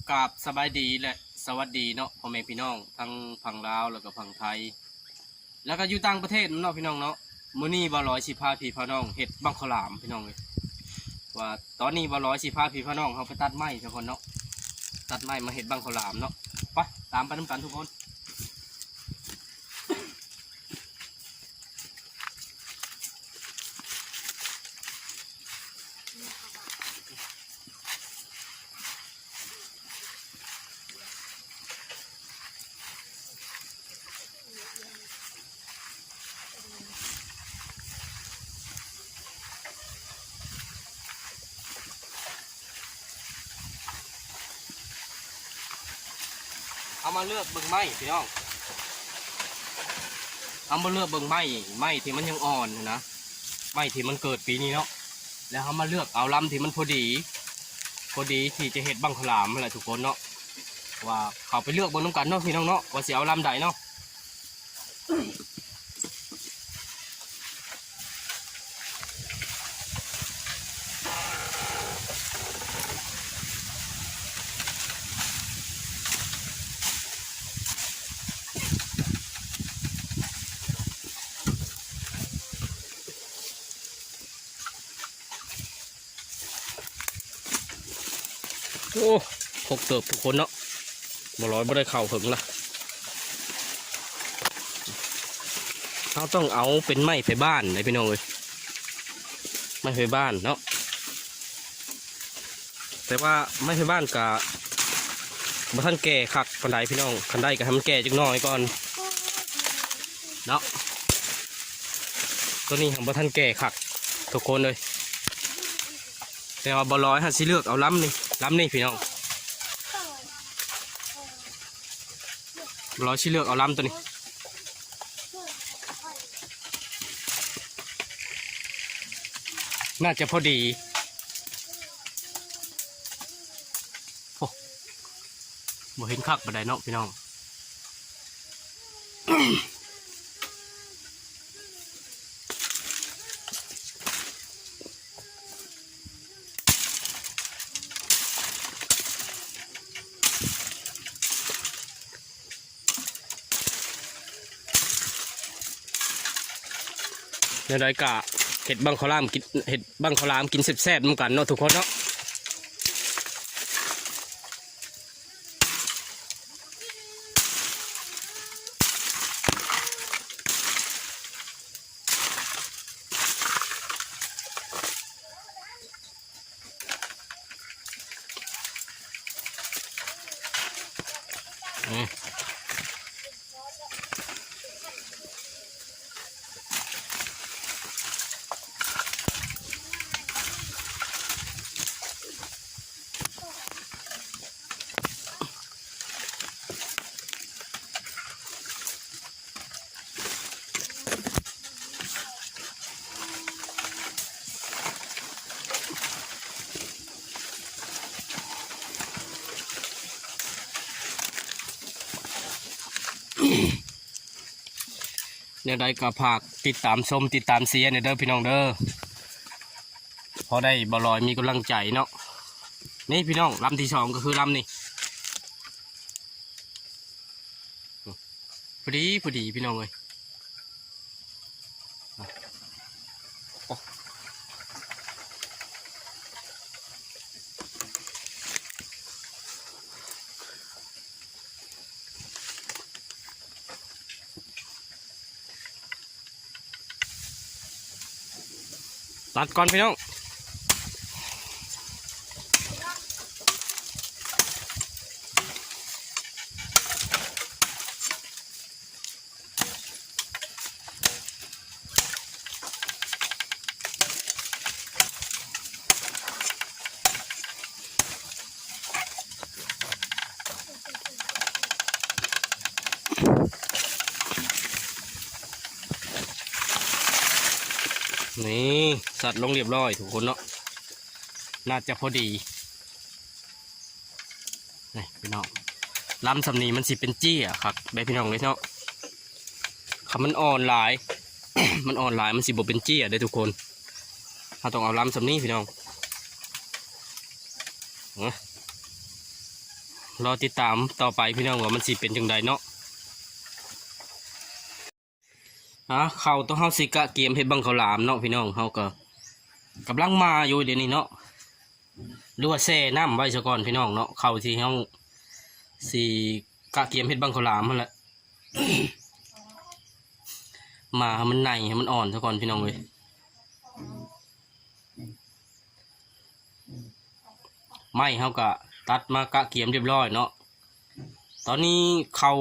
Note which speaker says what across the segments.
Speaker 1: กราบสบายดีและสวัสดีเนาะพ่อแม่พี่น้องทั้งฝั่งลาวแล้วก็ฝั่งไทยแล้วก็อยู่ต่างประเทศเนาะพี่น้องเนาะมื้อนี้บ่ร้อยสิพาพี่พาน้องเฮ็ดบังข้าวหลามพี่น้องเลยว่าตอนนี้บ่ร้อยสิพาพี่พาน้องเฮาไปตัดไม้ทุกคนเนาะตัดไม้มาเฮ็ดบังข้าวหลามเนาะไปตามไปนำกันทุกคนเอามาเลือกเบิ่งไม้พี่น้องเอามาเลือกเบิ่งไม้ที่มันยังอ่อนนะไม้ที่มันเกิดปีนี้เนาะแล้วเอามาเลือกเอาลำที่มันพอดีที่จะเฮ็ดบังข้าวหลามนั่นแหละทุกคนเนาะว่าเขาไปเลือกเบิ่งน้ำกันเนาะพี่น้องเนาะว่าสิเอาลำใดเนาะโอ้หกเติบทุกคนเนาะบ่ร้อยบ่ได้เข่าถึงละเราต้องเอาเป็นไม้ไปบ้านเลยพี่น้องเลยไม้ไปบ้านเนาะแต่ว่าไม้ไปบ้านกะบ่ทันแก่คักปานใดพี่น้องคันได้ก็ให้มันแก่จักหน่อยก่อนเนาะตัวนี้ของบ่ทันแก่คักทุกคนเลยแต่ว่าบ่ร้อยหาสิเลือกเอาล้ำนี่พี่น้องร้อยสิเลือกเอาล้ำตัวนี้น่าจะพอดีโอ้บ่เห็นคักบ่ได้เนาะพี่น้องในรายกะเห็ดบังข้าวหลามกินเห็ดบังข้าวหลามกินแซ่บๆเหมือนกันเนาะทุกคนเนาะเนี่ยได้กระพากติดตามชมติดตามเสียเนี่ยเด้อพี่น้องเด้อพอได้บอลอยมีกำลังใจเนาะนี่พี่น้องลำที่สองก็คือลำนี่พอดีพี่น้องเลยตัดก่อนพี่น้องนี่สัตว์ลงเรียบร้อยทุกคนเนาะน่าจะพอดีนี่พี่น้องลำสำนีมันสิเป็นจี้อ่ะครับแบบพี่น้องเลยเนาะคำมันอ่อนหลาย มันอ่อนหลายมันสิบ่เป็นจี้อ่ะได้ทุกคนเราต้องเอาลำสำนีพี่น้อง รอติดตามต่อไปพี่น้องว่ามันสิเป็นจังใดเนาะเขาต้องเฮาสิกะเกมเฮ็ดบังข้าวหลามเนาะพี่น้องเฮาก็กำลังมาอยู่เดี๋ยวนี้เนาะหรือว่าแช่น้ำไว้ซะก่อนพี่น้องเนาะเข้าที่เฮาสิกะเกมเฮ็ดบังข้าวหลามนั่นแหละ มาให้มันในให้มันอ่อนซะก่อนพี่น้องเว้ยไม้เฮาก็ตัดมากะเกียมเรียบร้อยเนาะตอนนี้เขา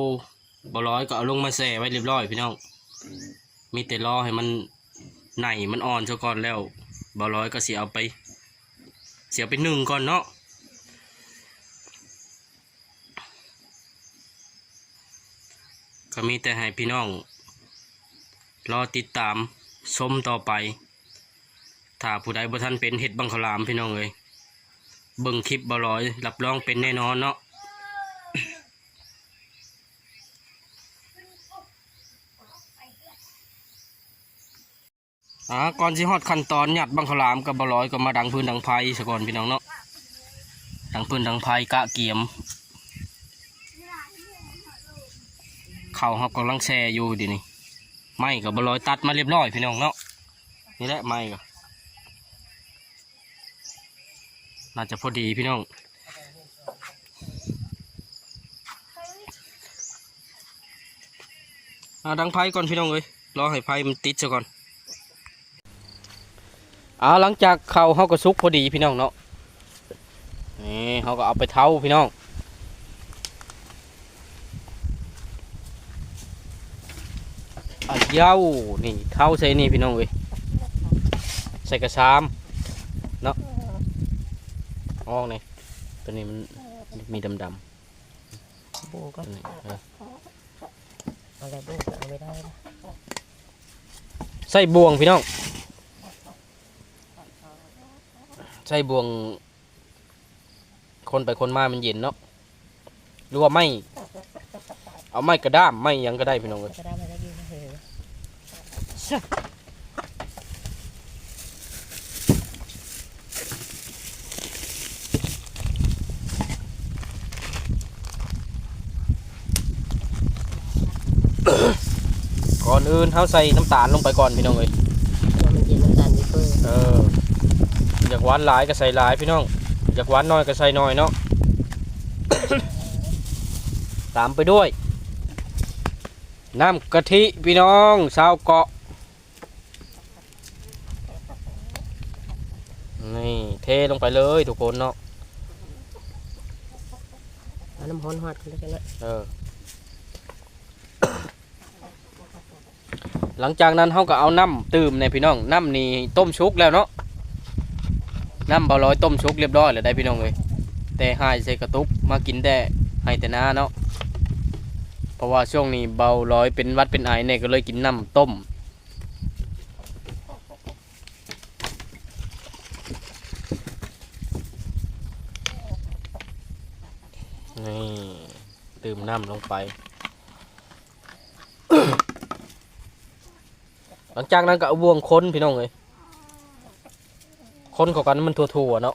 Speaker 1: บ่ร้อยก็เอาลงมาแช่ไว้เรียบร้อยพี่น้องมีแต่รอให้มันในมันอ่อนซะก่อนแล้วบ่ร้อยก็สิเอาไปนึ่งก่อนเนาะก็มีแต่ให้พี่น้องรอติดตามชมต่อไปถ้าผู้ใดบ่ทันเป็นเห็ดบังข้าวหลามพี่น้องเอ้ยเบิ่งคลิปบ่ร้อยรับรองเป็นแน่นอนเนาะก่อนสิฮอดขั้นตอนหยัดบังข้าวหลามกับบ่ร้อยก็มาดังพื้นดังไฟซะก่อนพี่น้องเนาะดังพื้นดังไฟกะเกียมข้าวเฮากำลังแช่อยู่ดินี่ไม้กับบ่ร้อยตัดมาเรียบร้อยพี่น้องเนาะนี่แหละไม้ก็น่าจะพอดีพี่น้องดังไฟก่อนพี่น้องเอ้ยรอให้ไฟมันติดซะก่อนหลังจากข้าวเฮาก็สุกพอดีพี่น้องเนาะนี่เฮาก็เอาไปเท้าพี่น้องเย้านี่เท้าใส่นี่พี่น้องเอ้ยใส่กระชามเนาะออกนี่ตัวนี้มันมีดำ
Speaker 2: โบก็อะไรโบก็เอาไม่ได้นะ
Speaker 1: ใส่บ่วงพี่น้องใส่บ่วงคนไปคนมามันเย็นเนาะหรือว่าไม่เอาไม้กระด้ามไม่ยังก็ได้พี่น้องเลย
Speaker 2: กระด้ามอะไรดีนะเฮ้ย
Speaker 1: ก่อนอื่นเขาใส่น้ำตาลลงไปก่อนพี่น้องเลย
Speaker 2: มันเย็นน้ำตาลดิเปอร์
Speaker 1: อยากหวานหลายก็ใส่หลายพี่น้องอยากหวานน้อยก็ใส่น้อยเนาะ ตามไปด้วยน้ำกะทิพี่น้องชาวเกาะนี่เทลงไปเลยทุกคนเนาะ
Speaker 2: น้ำฮ้อนฮอดกันแล้วกันนะ
Speaker 1: หลังจากนั้นเขาก็เอาน้ำตื่มในพี่น้องน้ำนี่ต้มชุกแล้วเนาะน้ำเบาร้อยต้มชุกเรียบร้อยเลยได้พี่น้องเลยแต่หายใส่กระตุกมากินแต่ให้แต่น้าเนาะเพราะว่าช่วงนี้เบาร้อยเป็นวัดเป็นไอเนี่ยก็เลยกินน้ำต้มนี่ตื่มน้ำลงไป หลังจากนั้นก็เอาบ่วงค้นพี่น้องเลยค้นเข้ากันมันทั่วๆเนาะ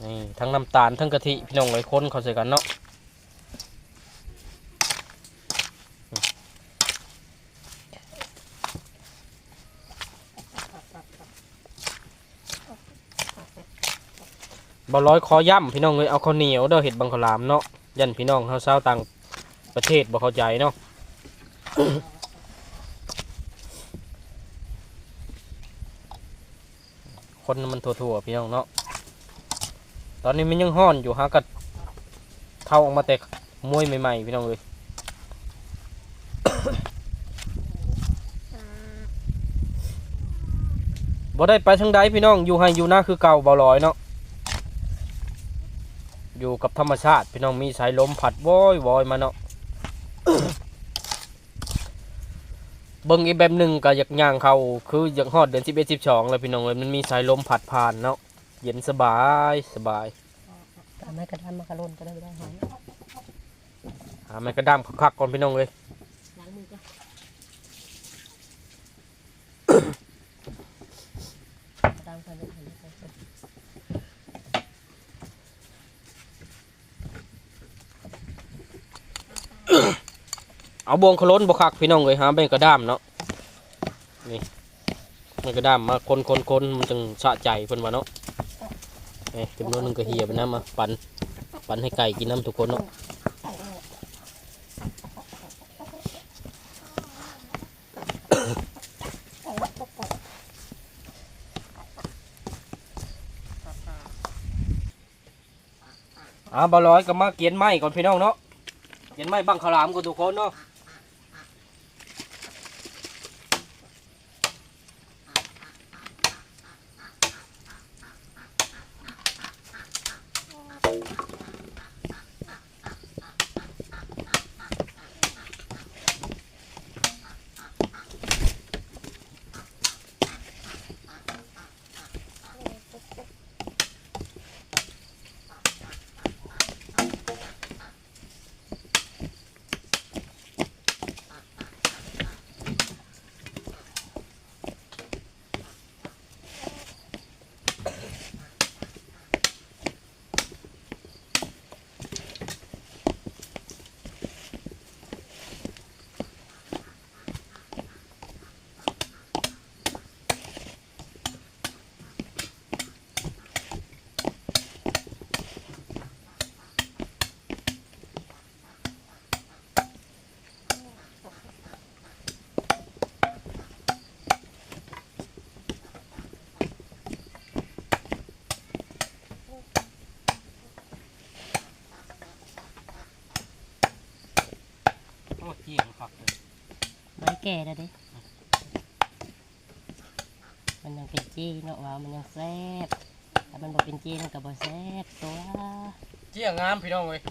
Speaker 1: นี่ทั้งน้ำตาลทั้งกะทิพี่น้องเลยค้นเข้าใส่กันเนาะบ่ร้อยคอย่ำพี่น้องเลยเอาข้าวเหนียวเด้อเห็ดบังข้าวหลามเนาะยันพี่น้องเขาเศร้าต่างประเทศบ่เข้าใจเนาะ คนมันทั่วๆพี่น้องเนาะตอนนี้มันยังห้อนอยู่ฮะกัดเท่าออกมาแต่มวยใหม่ๆพี่น้องเลย บ่ได้ไปทางใดพี่น้องอยู่ให้อยู่หน้าคือเก่าบ่ลอยเนาะอยู่กับธรรมชาติพี่น้องมีสายลมผัดวอยมาเนาะ เบิ่งอีกแบบหนึ่งก็อยากย่างเขาคืออยากฮอดเดือน11 12เลยพี่น้องเลยมันมีสายลมผัดผ่านเนาะเย็นสบาย
Speaker 2: ทำให้กระด้ามมากระโลนก็ได้ไม่ได้หอย
Speaker 1: ไม้กระด้ามคักๆก่อนพี่น้องเลย
Speaker 2: ล้างมือก่อนกระด้ามกันเลย
Speaker 1: เอาบวงขล้นบคักพี่น้องเลยหาใบกระด้ามเนาะนี่ใบกระด้ามมาคนมันจึงสะใจเพิ่นว่าเนาะจำนวนหนึ่งก็เหี่ยไปน้ำมาปั่นให้ไก่กินน้ำทุกคนเนาะบ่ร้อยก็มาเกียนไม้ก่อนพี่น้องเนาะเกียนไม้บังขลามกันทุกคนเนาะเกี่ยงฝักเลย
Speaker 2: ใบแก่แล้วเด้มันยังเป็นจี้เนาะว่ามันยังแซ่บแต่มันบ่เป็นจี้มันก็บ่แซ่บตัว
Speaker 1: เกี่ยงงามพี่น้องเลย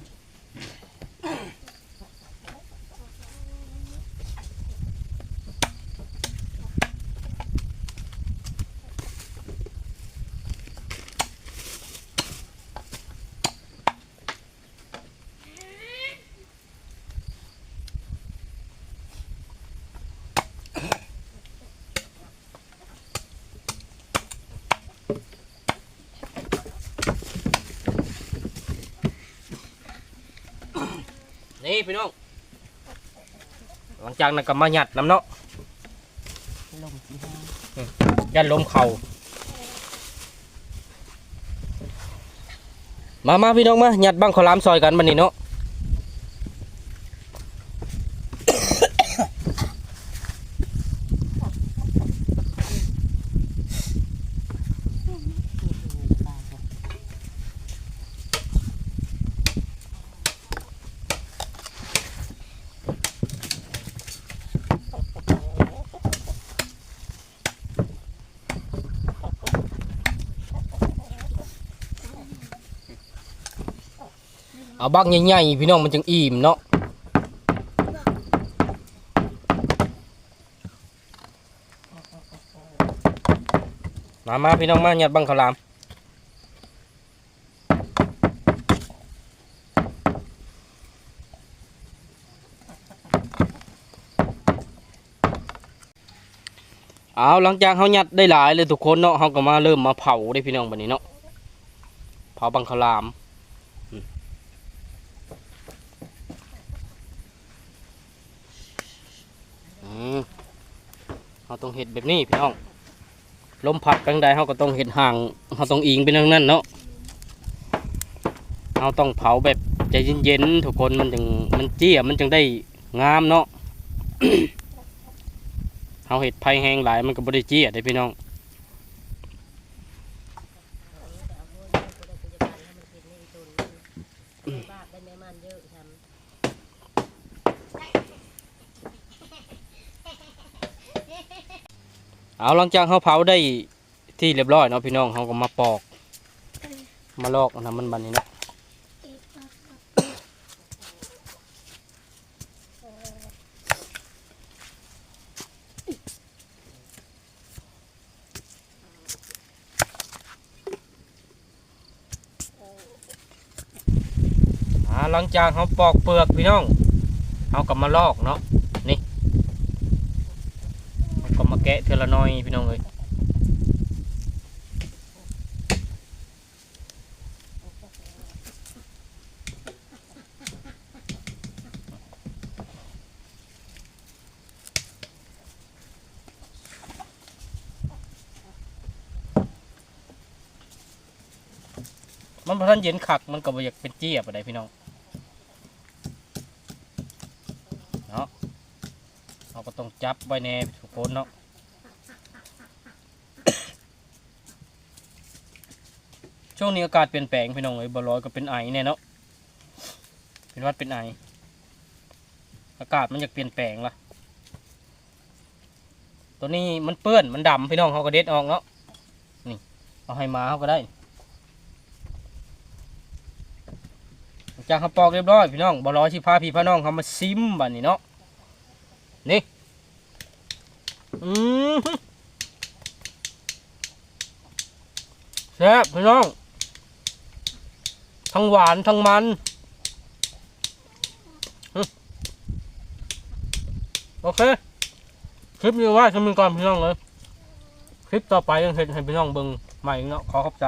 Speaker 1: นี่พี่น้องหลังจากนั้นก็มาหยัดน้ำเนาะ
Speaker 2: ลมสิฮะ
Speaker 1: ยันลมเข่ามาพี่น้องมาหยัดบังขลามซอยกันบันนี้เนาะเอาบักใหญ่ๆพี่น้องมันจึงอิ่มเนาะมาพี่น้องมาหยัดบังขลามเอาหลังจากเขาหยัดได้หลายเลยทุกคนเนาะเขาก็มาเริ่มมาเผาได้พี่น้องบัดนี้เนาะเผาบังขลามเขาต้องเห็ดแบบนี้พี่น้องลมพัดกังใดเขาก็ต้องเห็ดห่างเขาต้องอิงเป็นทางนั้นเนาะเขาต้องเผาแบบใจเย็นๆทุกคนมันเจี้ยมันจึงได้งามเนาะ เขาเห็ดไผ่แห้งหลายมันก็บริเจี้ยได้พี่น้องเอาหลังจากเขาเผาได้ที่เรียบร้อยเนาะพี่น้องเขาก็มาปอกมาลอกน้ำมันบันนี้เนาะหลังจากเขาปอกเปลือกพี่น้องเขาก็มาลอกเนาะนี่เขาก็มาแกะเทละน้อยพี่น้องเลย มันพอท่านเย็นคักมันก็บ่อยากเป็นเจี๊ยบอะไรพี่น้องเนาะเราก็ต้องจับไว้แน่ทุกคนเนาะ ช่วงนี้อากาศเปลี่ยนแปลงพี่น้องบ่ร้อยก็เป็นไอแน่เนาะเป็นหวัดเป็นไออากาศมันอยากเปลี่ยนแปลงละตัวนี้มันเปื้อนมันดำพี่น้องเขาก็เด็ดออกเนาะนี่เอาให้มาเขาก็ได้จากเขาปอกเรียบร้อยพี่น้องบ่ร้อยสิพาพี่พาน้องเขามาซิมบัดนี้เนาะนี่แซ่บพี่น้องทั้งหวานทั้งมันโอเคคลิปนี้ว่าจะมีก่อนพี่น้องเลยคลิปต่อไปยังเห็นให้พี่น้องเบิ่งใหม่เนาะขอขอบใจ